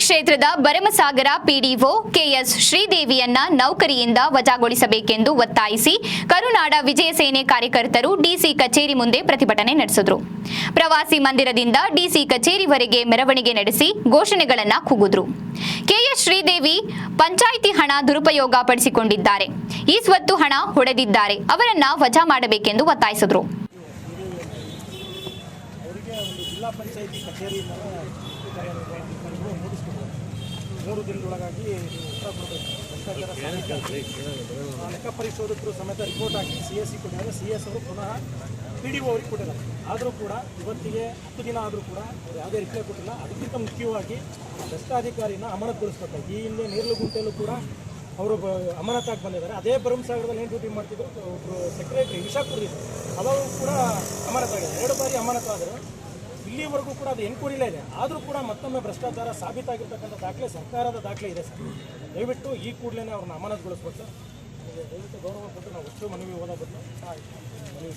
ಕ್ಷೇತ್ರದ Bharamasagara PDO KS ಶ್ರೀದೇವಿಯನ್ನ ನೌಕರಿಯಿಂದ ವಜಾಗೊಳಿಸಬೇಕೆಂದು ಒತ್ತಾಯಿಸಿ ಕರುನಾಡ ವಿಜಯ ಸೇನೆ ಕಾರ್ಯಕರ್ತರು ಡಿಸಿ ಕಚೇರಿ ಮುಂದೆ ಪ್ರತಿಭಟನೆ ನಡೆಸಿದರು. ಪ್ರವಾಸಿ ಮಂದಿರದಿಂದ ಡಿಸಿ ಕಚೇರಿವರೆಗೆ ಮೆರವಣಿಗೆ ನಡೆಸಿ ಘೋಷಣೆಗಳನ್ನು ಕೂಗಿದ್ರು. ಕೆಎಸ್ ಶ್ರೀದೇವಿ ಪಂಚಾಯಿತಿ ಹಣ ದುರುಪಯೋಗ ಪಡಿಸಿಕೊಂಡಿದ್ದಾರೆ, ಈ ಸ್ವತ್ತು ಹಣ ಹೊಡೆದಿದ್ದಾರೆ, ಅವರನ್ನ ವಜಾ ಮಾಡಬೇಕೆಂದು ಒತ್ತಾಯಿಸಿದರು. ಜಿಲ್ಲಾ ಪಂಚಾಯಿತಿ ಕಚೇರಿಯಿಂದ 3 ದಿನದೊಳಗಾಗಿ ಉತ್ತರ ಕೊಡಬೇಕು. ಭ್ರಷ್ಟಾಚಾರ ಲೆಕ್ಕ ಪರಿಶೋಧಕರು ಸಮೇತ ರಿಪೋರ್ಟ್ ಹಾಕಿ CSC ಕೊಟ್ಟಿದ್ದಾರೆ. CS ಅವರು ಪುನಃ PDO ಅವರಿಗೆ ಕೊಟ್ಟಿದ್ದಾರೆ. ಆದರೂ ಕೂಡ ಇವತ್ತಿಗೆ 10 ದಿನ ಆದರೂ ಕೂಡ ಯಾವುದೇ ರಿಪ್ಲೈ ಕೊಟ್ಟಿಲ್ಲ. ಅದಕ್ಕಿಂತ ಮುಖ್ಯವಾಗಿ ಭ್ರಷ್ಟಾಧಿಕಾರಿನ ಅಮಾನತುಗೊಳಿಸ್ಬೇಕು. ಈ ಹಿಂದೆ ನೇರ್ಲುಗುಂಟೆಯಲ್ಲೂ ಕೂಡ ಅವರು ಅಮಾನತಾಗಿ ಬಂದಿದ್ದಾರೆ. ಅದೇ ಭರಮಸಾಗರದಲ್ಲಿ ಏನು ಡ್ಯೂಟಿ ಮಾಡ್ತಿದ್ರು ಒಬ್ಬರು ಸೆಕ್ರೆಟರಿ ವಿಷ ಕುಡಿದಿದ್ರು, ಅವರು ಕೂಡ ಅಮಾನತಾಗಿದೆ. 2 ಬಾರಿ ಅಮಾನತಾದರು. ಇಲ್ಲಿವರೆಗೂ ಕೂಡ ಅದು ಎನ್ಕ್ವೈರಿಲೇ ಇದೆ. ಆದರೂ ಕೂಡ ಮತ್ತೊಮ್ಮೆ ಭ್ರಷ್ಟಾಚಾರ ಸಾಬೀತಾಗಿರ್ತಕ್ಕಂಥ ದಾಖಲೆ ಸರ್ಕಾರದ ದಾಖಲೆ ಇದೆ ಸರ್. ದಯವಿಟ್ಟು ಈ ಕೂಡಲೇ ಅವ್ರನ್ನ ಅಮಾನತುಗೊಳಿಸ್ಬೇಕು ಸರ್. ದಯವಿಟ್ಟು ಗೌರವ ಕೊಟ್ಟು ನಾವು ಅಷ್ಟು ಮನವಿ ಓದೋ ಬದಲು ಮನವಿ